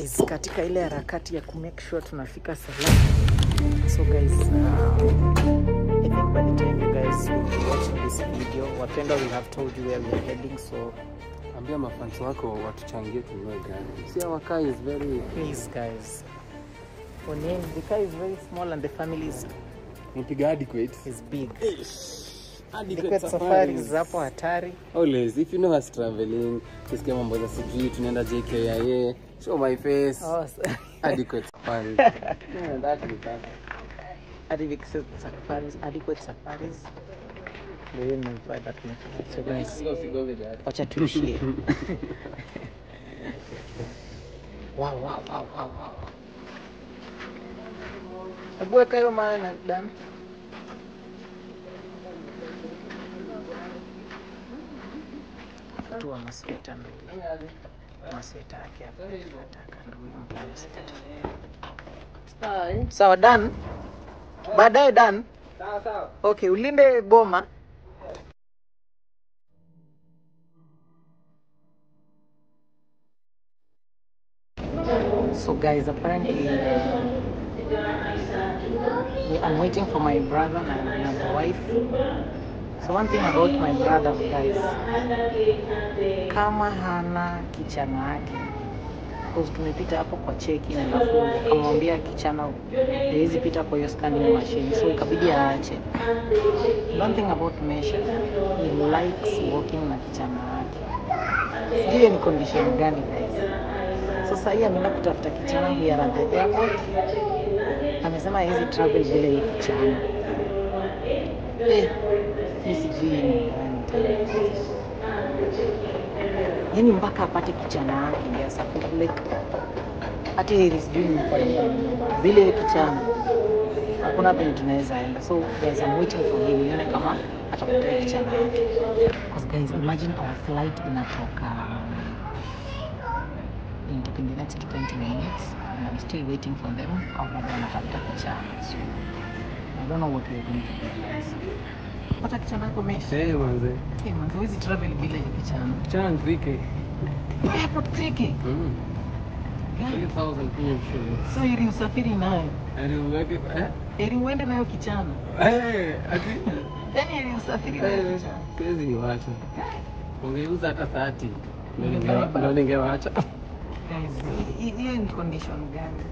Is katika ile harakati ya make sure tunafika salama. So guys, I think by the time you guys will be watching this video, wapendwa will have told you where we are heading. So ambia mafans wako watuchangie tununue gari. See, our car is very... Please guys, the car is very small and the family is adequate. Is big. Adequate safaris hapo hatari. Always, if you know us traveling, kisikia mambo za sijui tunaenda JKIA, show my face. Adequate safaris. Yeah, that is that. Adequate safaris. Wewe mnafanya that much. So guys, go with that. Wacha tuishie. Wow. Hebu weka hiyo maana na Dan. Tu wa masweta ndio. Masweta yake hapa. Nataka ndio mpaka. Sawa Dan. Baadaye Dan. Sawa. Okay, ulinde boma. So guys, apparently I'm waiting for my brother and my wife. So one thing about my brother, guys, kama hana kichana yake, because tumepita hapo kwa cheki na alafu akamwambia kichana haiwezi pita kwa hiyo scanning machine, so ikabidi aache. One thing about Mesha, he likes walking na kichana yake. Sijui ni condition gani guys. Sasa hii ameenda kutafuta kichana here at the airport. Amesema haiwezi travel bila hii kichana. Hii sijui ni gani. Yaani mpaka apate kichana yake ya support like hata hili sijui ni kwa nini. Bila hii kichana hakuna penye tunaweza enda. So guys, I'm waiting for him nione kama atapata kichana yake. Because guys, imagine our flight inatoka in the next 20 minutes and I'm still waiting for them. I'm not going to have the chance. So I don't know what we're going to do, guys. What a kichana yako Mesha? Manze. Manze, huwezi travel bila hii kichana. Kichana ni 3K. Airport 3K? 3,000 Kenyan shillings. So ili usafiri nayo? Ili uende nayo kichana? Yaani ili usafiri nayo? Siwezi niwacha. Ungeuza hata 30. Ndio ningewacha. Guys, hiyo ni condition gani?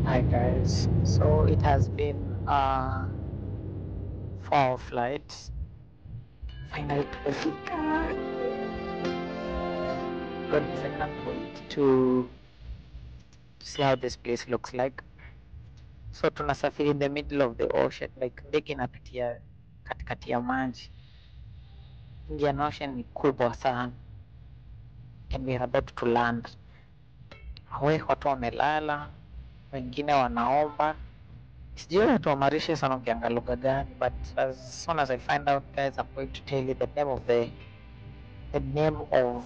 Hi guys, so it has been 4 flights. Finally tumefika. Goodness, I can't wait to see how this place looks like. So tunasafiri in the middle of the ocean, like ndege inapitia katikati ya maji. Indian Ocean ni kubwa sana. And we are about to land. Watu wamelala, wengine wanaomba. Sijui watu wa Mauritius wanaongea lugha gani, but as soon as I find out, guys, I'm going to tell you the name of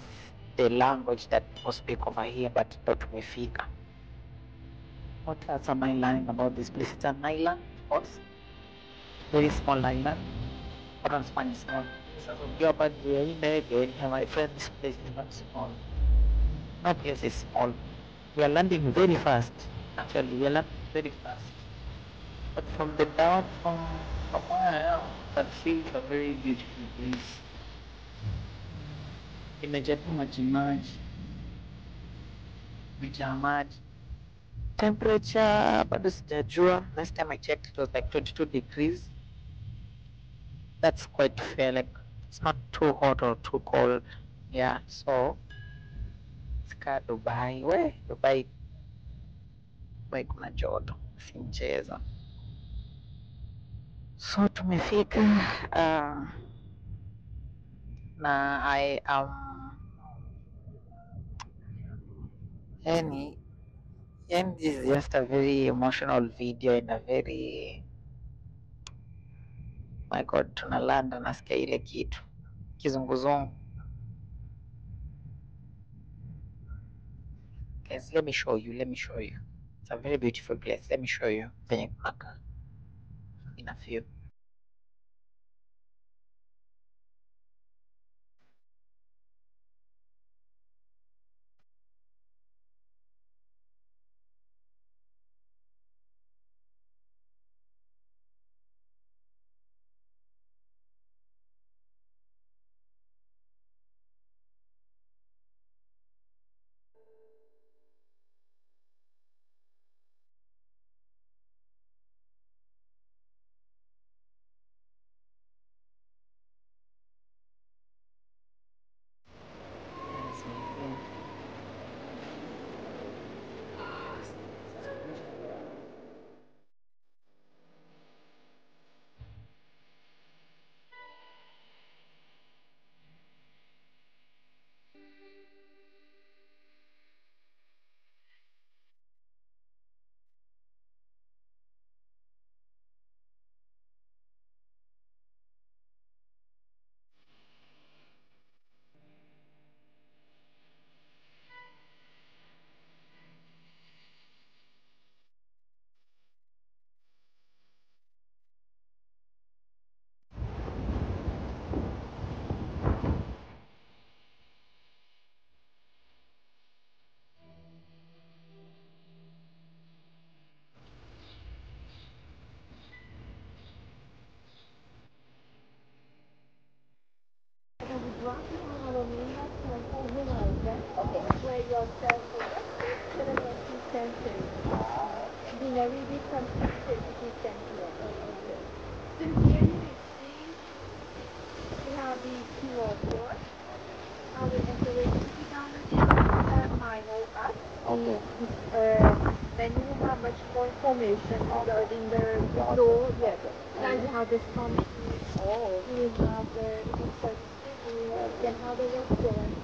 the language that people speak over here, but ndo tumefika. What else am I learning about this place? It's an island, of course. Very small island. What on Spanish small? So, but my friend, this place is not small. No place is small. We are landing very fast. Actually, we are landing very fast. But from the down, from where I am, that feels a very beautiful place. Imejaa maji. Temperature, bado sijajua. Last time I checked, it was like 22 degrees. That's quite fair. Like, it's not too hot or too cold. Yeah, so sika Dubai. Dubai kuna joto. Si mchezo. So tumefika na I am And this is just a very emotional video and a very, my God, tunalanda nasikia ile kitu kizunguzungu. Guys, let me show you. It's a very beautiful place. Let me show you venye kunakaa in a few. Then you have much more information regarding the flow. Yes. Now you have this company. We have the research. We can have the restaurant.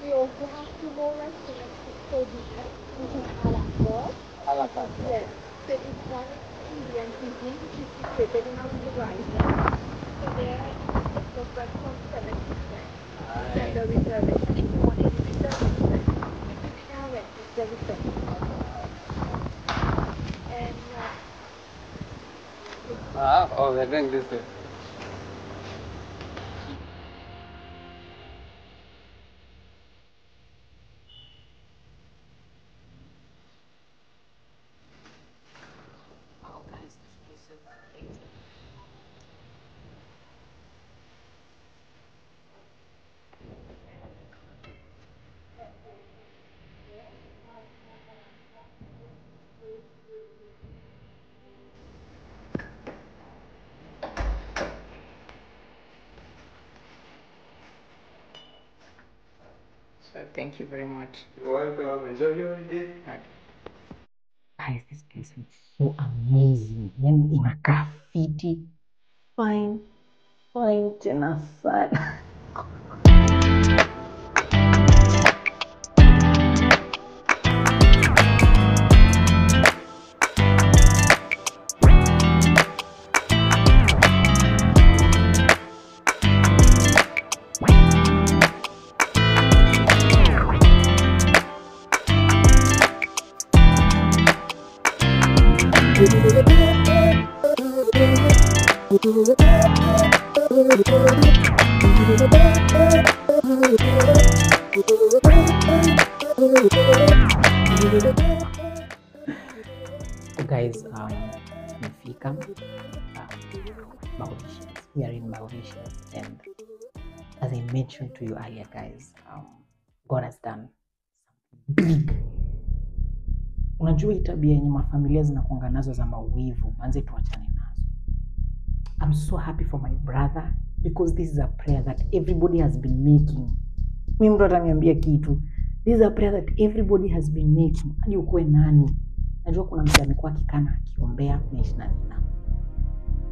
We also have 2 more restaurants for dinner, which is a la carte. Yes. So it's one Indian cuisine which is situated in our horizon. So there it's open from 7 to 10. Then the reservation, if you want any reservation, the reservation. And oh, we're going this way. Oh, guys, this place is amazing. So thank you very much. You're welcome. Enjoy your day. Guys, this place is so amazing. Yani inakaa fiti. Fine tena sana. Guys, tumefika Mauritius. We are in Mauritius, and as I mentioned to you earlier, guys, God has done something big. Unajua hii tabia yenye mafamilia zinakuanga nazo za maumivu, manze tuachane nazo. I'm so happy for my brother because this is a prayer that everybody has been making. Mimi mtu ataniambia kitu. This is a prayer that everybody has been making. Hadi ukue nani? Najua kuna mtu amekuwa akikana akiombea kuishi na Nina.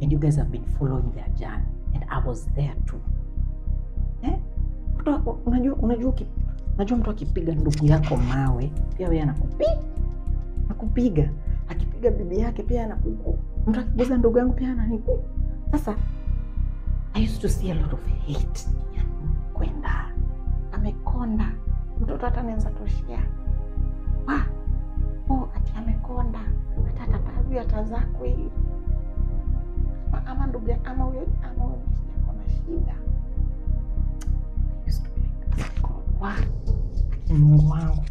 And you guys have been following their journey, and I was there too. Unajua Najua mtu akipiga ndugu yako mawe, pia wewe anakupiga. Akipiga bibi yake pia anakupiga. Mtu akiguza ndugu yangu pia ananipiga. Sasa I used to see a lot of hate. Kwenda amekonda. Mtoto hata anaweza toshia. Ati amekonda. Hata huyu atazaa kweli. Ama ndugu ama huyo yako na shida. I used to Mungu wangu.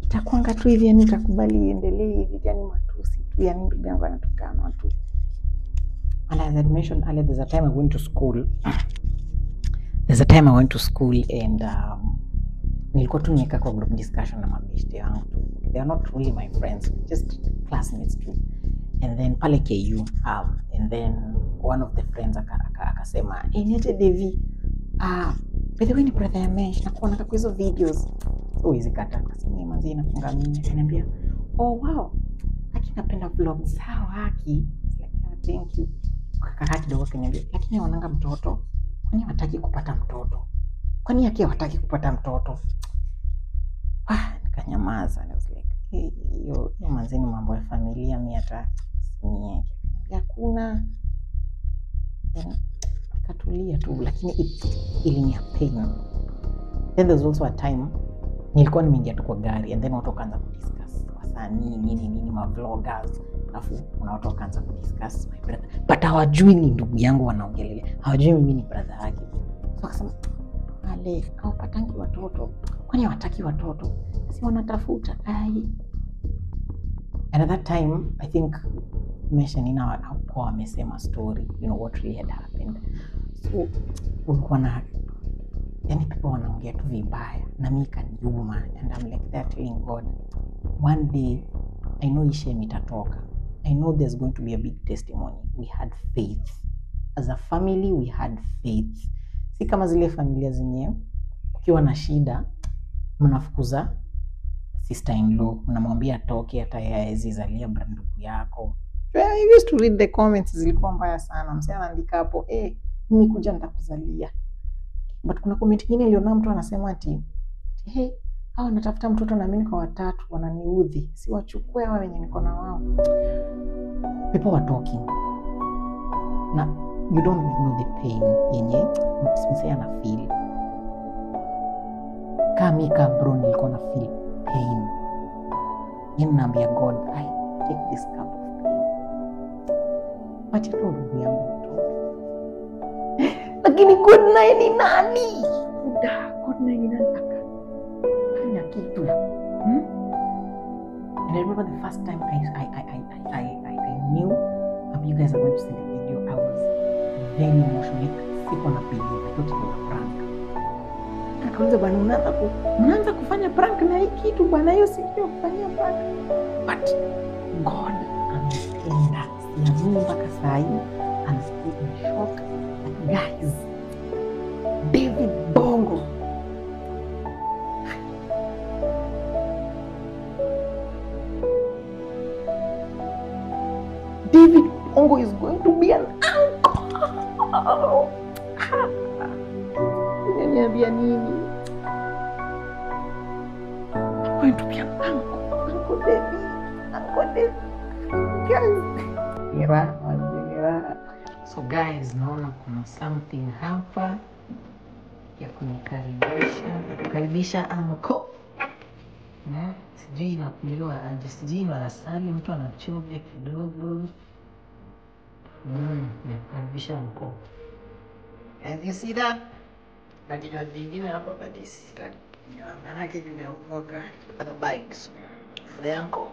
Itakuanga tu hivi, yani nitakubali iendelee hivi, yani matusi tu, yani ndugu yangu anatukana tu. And as I mentioned earlier, there's a time I went to school and nilikuwa tu nimekaa kwa group discussion na mabeshte yangu tu. They are not really my friends, just classmates too. And then pale KU, and then one of the friends akasema, niache Devi, by the way ni brother ya Mesh, nakuona kwa hizo videos. So hizi kata kasema manzi inafunga mimi. Akaniambia, wow, haki napenda vlogs zao haki. Like, thank you. Kaka kidogo akaniambia, lakini wananga mtoto. Kwani hataki kupata mtoto? Kwani yake hataki kupata mtoto? Nikanyamaza. I was like, hiyo manzi ni mambo ya familia, mimi hata sinieke. Hakuna. Katulia tu, lakini ilini pain. Then there was also a time nilikuwa nimeingia tu kwa gari and then watu wakaanza kudiscuss wasanii nini ma vloggers, alafu kuna watu wakaanza kudiscuss my brother, but hawajui ni ndugu yangu wanaongelea, hawajui mimi ni brother yake. So akasema wale hawapatangi watoto, kwani hawataki watoto, si wanatafuta ai. And at that time I think mentionina kwa wamesema story, what really had happened. So ulikuwa na yani people wanaongea tu vibaya na mimi kaniuma, and I'm like that telling God, one day I know ishe mitatoka. I know there's going to be a big testimony. We had faith. As a family we had faith. Si kama zile familia zenyewe ukiwa na shida mnafukuza sister in law, mnamwambia atoke hata yeye zizalia ndugu yako. I used to read the comments, zilikuwa mbaya sana. Msee anaandika hapo, mimi kuja nitakuzalia. But kuna comment nyingine niliona mtu anasema ati, hao natafuta mtoto na mimi kwa watatu wananiudhi. Si wachukue hao wenye niko na wao. People were talking. Na you don't know the pain yenye msee ana feel. Kama bro nilikuwa na feel pain. Ninaambia God, I take this cup of pain. Acha tu ndugu yangu tu. Lakini God naye ni nani? God naye ni nani? Fanya kitu. And I remember the first time I knew you guys are going to see the video, I was very emotional. Sipo na believe, I thought it was a prank. Akauliza bwana, unaanza kufanya prank na hii kitu bwana, hiyo sio kufanya prank. But God ametenda. Siamini mpaka saa hii, I'm still in shock. Guys, David Bongo is going to be an uncle. Niambia nini? Going to be an uncle. Uncle David. Guys. So guys, naona kuna something hapa ya kunikaribisha uncle. Sijui inakuliwa aje, sijui inasali mtu anachovya kidogo. Nikaribisha uncle. And you see that? Na kinywa vingine hapa badisi. Maana yake vimeokoka. The bikes. The uncle.